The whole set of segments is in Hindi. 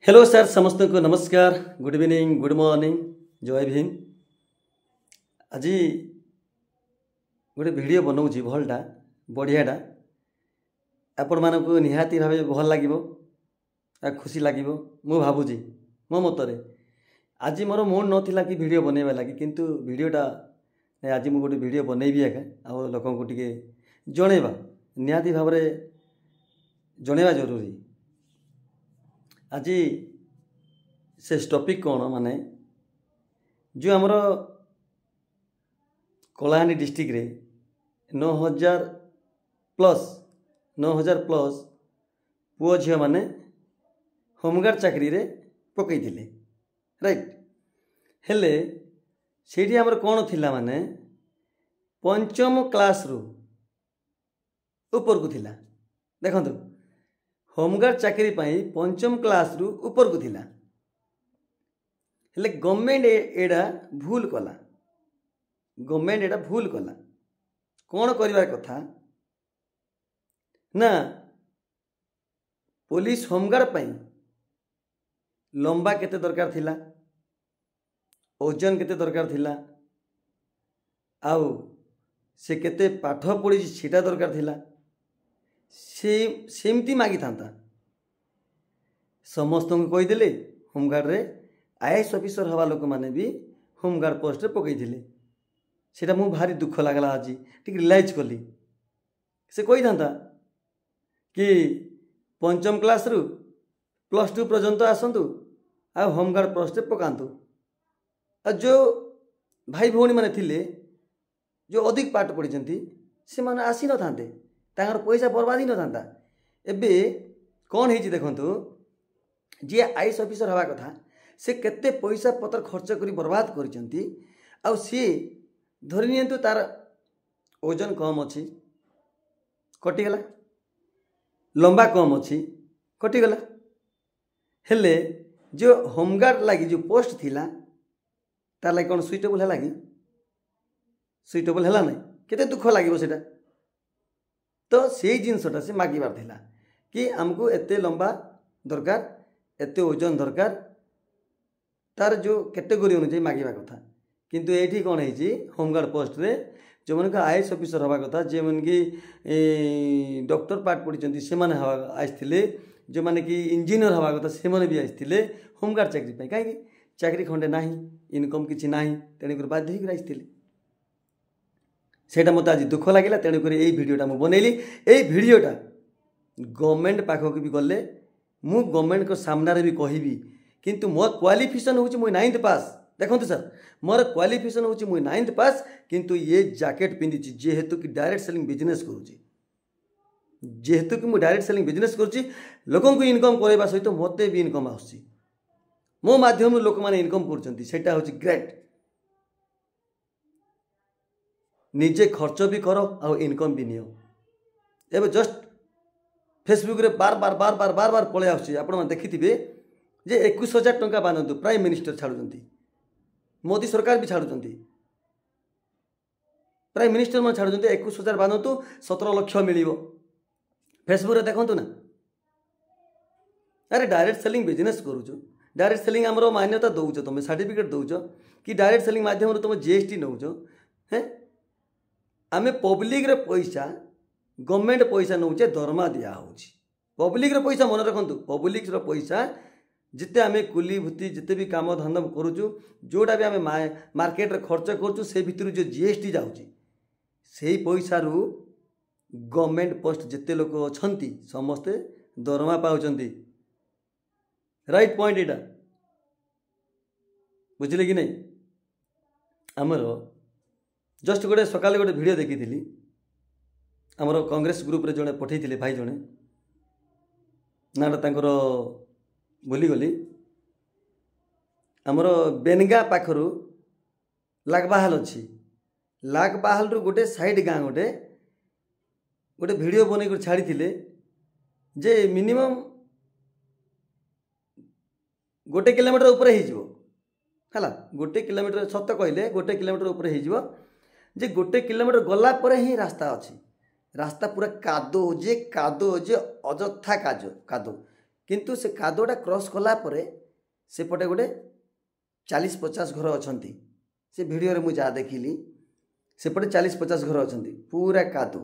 हेलो सर समस्त को नमस्कार गुड इवनिंग गुड मॉर्निंग जय भीम। आज गोटे वीडियो बनाऊँगी भलटा बढ़ियाटा आपण मानक निहाती भाव भल लगे खुशी लगे मु भावुची मो मतरे। आज मोर मूड नाला कि वीडियो बनैबा लगी किंतु वीडियोटा आज मुझे गोटे वीडियो बनैबी आगे आ लोक टे जनइबा निहाती भाव जनइबा जरूरी। आज से टॉपिक कौन माने जो आमर कलाहांडी डिस्ट्रिक्ट रे 9,000 प्लस पुओ झील मैंने होमगार्ड चाकरी रे पकई थिले राइट हेले सेठी आमर कौन थिला माने पंचम क्लास रु ऊपर को थिला। देखंतु होमगार्ड चाकरी पाई पंचम क्लास रु ऊपर को थिला हेले गवर्नमेंट एडा भूल कला। गवर्नमेंट एडा भूल कला कौन करिवार कथा ना पुलिस होमगार्ड पाई लंबा केते दरकार थिला ओजन केते दरकार थिला आउ से केते पाठ पढ़ी सेटा दरकार थिला सेमती मागी था समस्त को कहीदेले होमगार्ड रे आईएएस ऑफिसर हवा लोक माने भी होमगार्ड पोस्ट रे पकई थिले सेटा मु भारी दुख लागला। आज ठीक रियलाइज कली से कही था कि पंचम क्लास रु +2 पर्यंत आसतु आ होमगार्ड पोस्ट रे पकांतु जो भाई भौणी माने थिले जो अधिक पाठ पढ़ी से माने आसी न थांते तांगर पैसा बर्बाद ही न था। एबे कौन है देखंतु जी आईएएस ऑफिसर हवा कथा से केते पैसा पत्र खर्च करी बर्बाद करिसेंती आ सी धरि नियंतु तार ओजन कम अच्छी कटिगला लंबा कम अच्छी कटिगला हेले जो होमगार्ड लगी जो पोस्ट थिला तार लगी कौन सुइटेबल है कि सुइटेबल है ना केते दुख लगे सेटा तो से जिनसटा से मागिबार थिला कि आमको एते लंबा दरकार एते ओजन दरकार तार जो कैटेगोरी अनुसार मागिबा कथा किंतु एठी कौन है होमगार्ड पोस्ट रे जो मन आईएएस ऑफिसर हवा कथा जे मन की डॉक्टर पाठ पढ़ी से माने आसते जो माने कि इंजीनियर हवा कथा से माने भी आसते होमगार्ड चाकरी पे कहीं चाकरी खंडे ना इनकम किसी ना तेणुक बाध्य होकर आसते सेटा मत आज दुख लगे तेणुक यही भिडटा मुझे बनैली। यही भिडटा गवर्नमेंट पाखक भी गले मु गवर्नमेंट को सामने भी कहबी किंतु मोर क्वालिफिकेशन हूँ मुझे 9th पास। देखो सर मोर क्वालिफिकेशन हूँ मुझे 9th पास किंतु ये जैकेट पिंधि जेहेतु कि डायरेक्ट सेलिंग बिजनेस करुँची जेहेतु कि मुझे डायरेक्ट सेलिंग बिजनेस करुँची लोक इनकम करवा सहित मत भी इनकम आसुची मो माध्यम लोक मैंने इनकम करा हूँ ग्रेट निजे खर्च भी कर आ इनकम भी नियो। एवं जस्ट फेसबुक रे बार बार बार बार बार बार पलि आसुची आपण देखिथिबे जे 21,000 टंका बांधतु प्राइम मिनिस्टर छाड़ुचंती मोदी सरकार भी छाड़ुचंती प्राइम मिनिस्टर मन छाड़ुचंती 21,000 बांधतु 17 लाख मिलिबो फेसबुक रे देखंतु ना। अरे डायरेक्ट सेलिंग बिजनेस करूछु डायरेक्ट सेलिंग हमरो मान्यता दउछ तुम सर्टिफिकेट दउछ कि डायरेक्ट सेलिंग माध्यम तुम जीएसटी नउछ हैं आमे पब्लिक रे पैसा गवर्नमेंट पैसा नौचे दरमा दिया होची पब्लिक रे पैसा मन रखंतु पब्लिक रो पैसा जिते आमे कुली भूति जिते भी काम धंदा करूचु जोटा भी आमे मार्केट रे खर्च करूचु से भितर जो जीएसटी जाउची सेही पैसा रु गवर्नमेंट पोस्ट जिते लोक अछंती समस्ते दरमा पाउचंती राइट पॉइंट एटा बुझिले कि नहीं। आमर जस्ट गोटे सकाले गोटे वीडियो देखी आमर कांग्रेस ग्रुप रे जड़े पठे भाई जड़े नाटा तांकर भूलीगली आमर बेनगा पाखरु लागबाहाल अच्छी लागबाहाल रु गोटे साइड गाँ गोटे गोटे वीडियो बन छाड़ी जे मिनिमम 1 किलोमीटर ऊपर है 1 किलोमीटर सत कहले 1 किलोमीटर ऊपर हो जे 1 किलोमीटर गला पर ही रास्ता अच्छी रास्ता पूरा कादो जे अजथा कादो किंतु से कादोटा क्रॉस कला परे सेपटे गोटे 40-50 घर अछंती से वीडियो रे मु जा देखिली सेपटे 40-50 घर अछंती पूरा कादो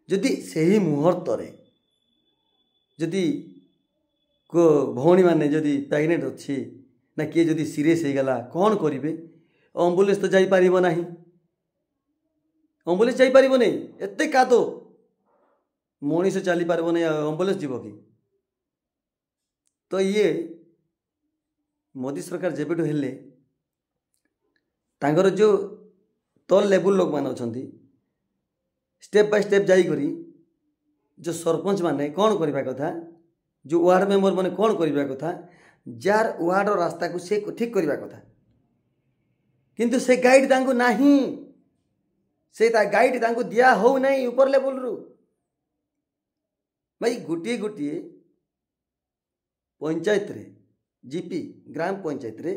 जदि सही मुहूर्त रे जदि को भौणी माने जदि प्रेग्नेंट अच्छी ना किए जदि सीरियस हो गला कौन करेंगे एम्बुलेंस तो जाई पारिबो नाही एम्बुलेंस जाई पारिबो नहीं एते कादो मनीष चली पारिबो नहीं एम्बुलेंस जीव कि तो ये मोदी सरकार जेबेठू हेले तांगर जो तल लेवल लोक मान अछंती स्टेप बाय स्टेप जाई करी जो सरपंच माने कौन करबा कथा जो वार्ड मेंबर माने कौन करबा कथा जार वार्ड रास्ता को से ठीक करबा कथा किंतु से गाइड तांको नाही से गाइड तांको दिया हो नहीं ऊपर लेवल रु भाई गोटे गोटे पंचायत रे जीपी ग्राम पंचायत रे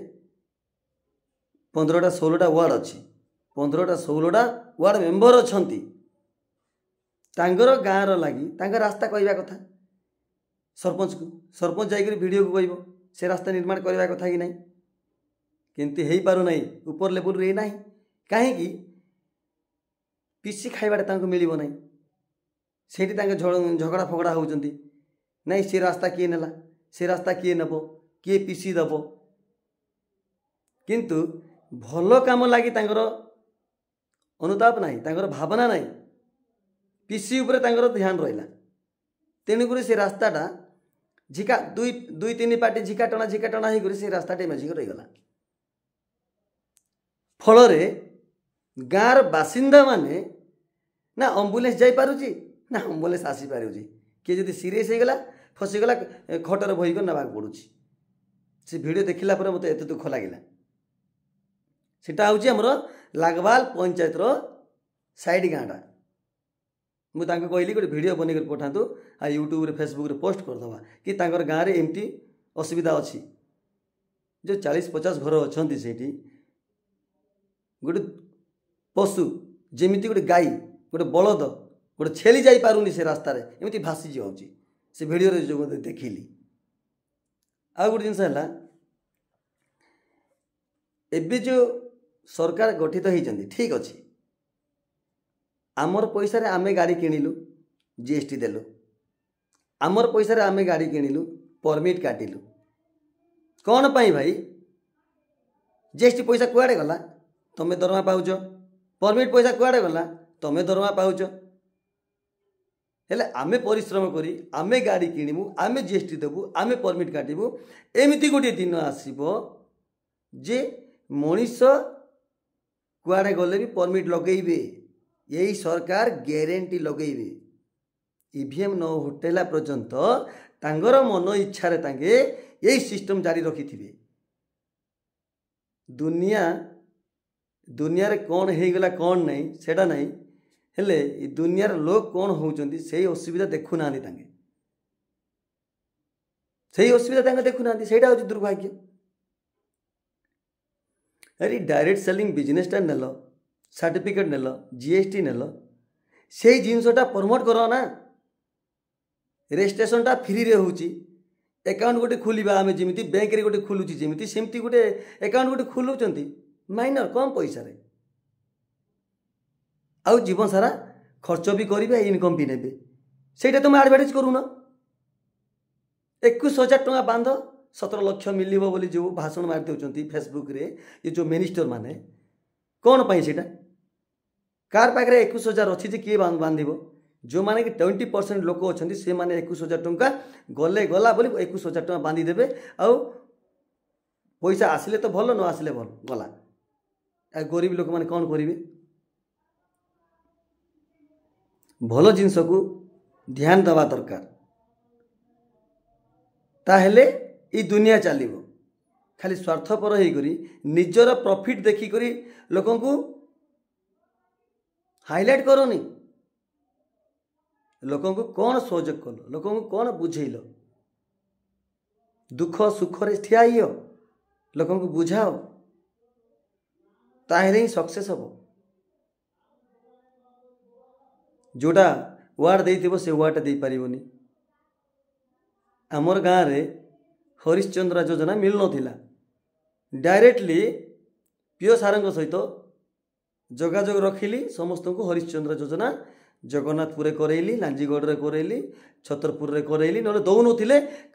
15टा 16टा वार्ड अच्छी 15टा 16टा वार्ड मेंबर अछंती तांगर गाँव लगी तांगर रास्ता कहवा कथा सरपंच को सरपंच जाकर वीडियो को कहब से रास्ता निर्माण करवा कथा कि नहीं किंतु हो पार नहीं ऊपर लेवल रे नहीं कहीं पीसी खाइबाटा मिल नहीं से झगड़ा फगड़ा होती नहीं से रास्ता किए नेला से रास्ता किए नब किए पीसी दब किंतु भल काम लगी अनुताप नहीं तांकर भावना नहीं पीसी उपरे तांकर ध्यान रहा तेणुक से रास्ताटा झिका दुई तीन पार्टी झिका टणा हो से रास्ता मझिक रहीगला फल गाँव बासिंदा माने ना एम्बुलेंस जाई पारुची ना एम्बुलेंस आसी पारुची किए जदि सीरियस हो गला फसीगला खटर बहीक नवाक पड़ुची से वीडियो देखला पर मत एत दुख लगिला सेटा हूँ आमर लागवाल पंचायत साइड गाँटा मुझे कहली गोटे वीडियो बनकर पठातु आ यूट्यूब रे फेसबुक रे पोस्ट करदवा कि तांकर गाँव रे एमती असुविधा अच्छी जो 40-50 घर अच्छा से गोटे पशु जमीती गोटे गाई गोटे बलद गोटे छेली जाई पारुनी से रास्ता रे एमती भासी जाऊँगी से वीडियो रे जो देखिली आ गोटे जिनस है एबे जो सरकार गठित होती ठीक अच्छे आमर पैसा रे आमे गाड़ी किणिलु जीएसटी देलु आमर पैसा रे आमे गाड़ी किणिलु परमिट काटिलु कौन पाई भाई जीएसटी पैसा कुआड़े गला तमें दरमा पाउच परमिट पैसा कुआड़े गला तमें दरमा पाउच हेले आमे परिश्रम करी आमे गाड़ी किणिमु आमे जीएसटी देबु आमे परमिट काटिबु एमिति गोटे दिन आसीबो जे मनीष कुआड़े गले भी परमिट लगेइबे यही सरकार ग्यारंटी लगेइबे ईवीएम न हटेला पर्यंत तांगर मन इच्छा रे तांगे यही सिस्टम जारी रखिथिबे दुनिया रे कौन हो गला कौन नहीं सेटा नहीं हेले ई दुनिया रे लोग कौन होउचंती सही असुविधा देखु नांदी तांगे सही असुविधा तांगे देखु नांदी सेटा होची दुर्भाग्य अरे डायरेक्ट सेलिंग बिजनेस टा नेलो सर्टिफिकेट नेल जीएसटी नेल से जिनसटा प्रमोट करो ना रेजिस्ट्रेशन टा फ्री रे होची अकाउंट गोटे खोलिबा आमे जेमिति बैंक रे गोटे खोलुची जेमिति सेमति गोटे अकाउंट गोटे खोलुचंती माइनर कम पैसा रे आउ जीवन सारा खर्च भी करिबे इनकम भी नेबे सेटा तुम एडवर्टाइज करूना 21,000 टका बांध 17 लाख मिलिबो बोली जो भाषण मार देउचंती फेसबुक रे ये जो मिनिस्टर माने कौन पाई सेटा कार पाखे 21,000 अच्छी जे किए बांधिब जो माने कि 20% लोक अच्छा से माने 21,000 टंका गले गला बोली 21,000 टंका बांधिदेवे आउ पैसा आसिले तो भल न आसिले भल गला गरीब लोक माने कौन करेंगे भल जिनस को ध्यान दवा दरकार ताहेले ई दुनिया चलिबो खाली स्वार्थपर होकर निजर प्रॉफिट देखिक लोक हाईलाइट करनी लोक कौन सहयोग कल लोक कौन बुझेल दुख सुख रे ठिया लोक बुझाओ ताहेले ही सक्सेस हम जोटा वार्ड देइथिबो से वार्ड दे पारिबोनी आमर गाँव में हरिश्चंद्र योजना मिल ना डायरेक्टली पीओ सार सहित जोगाजोग रखिली समस्त को हरिश्चंद्र योजना जगन्नाथपुर करैली लांजीगढ़ करैली छतरपुर करैली ना दौन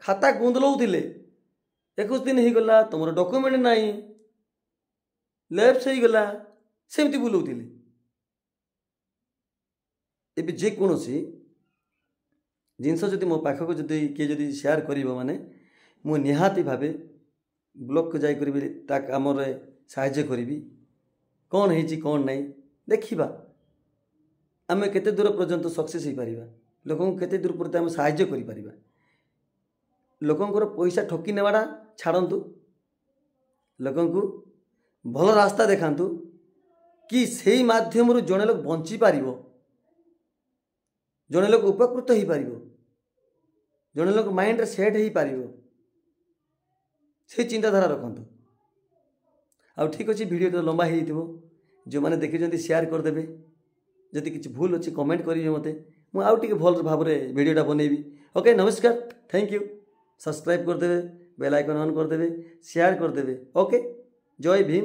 खाता गुंदलौले 21 दिन हो गला तुम डॉक्यूमेंट नहीं लैप्स हो गला सेमती बुलाऊले एबे जेकोसी जिनस जदि मो पाखक जदि किए जदि शेयर कर माने मु निहाती भावे ब्लॉक को जाई करी आम साहाय्य करी कौन है कौन नहीं देखा आम केते दूर पर्यंत सक्सेस हो पारिबा लोक केते दूर पर्यंत आम साहाय्य करि परिबा लोकंकर पैसा ठकी नेवाटा छाड़ंतु लोकंकु भल रास्ता देखांतु कि सेही माध्यम जड़े लोक बंची पारिबो जड़े लोक उपकृत हो पारिबो जड़े लोक माइंड सेट हो पारिबो से चिंताधारा रखंतु आ ठीक अच्छे वीडियो तो लंबा हो जो मैंने देखी शेयर करदे जदि किसी भूल अच्छी कमेंट करेंगे मते मुझे आउ टे भल भाव में वीडियोटा बनैबी ओके नमस्कार थैंक यू सब्सक्राइब करदे बेल आइकन ऑन करदे शेयर करदे ओके जय भीम।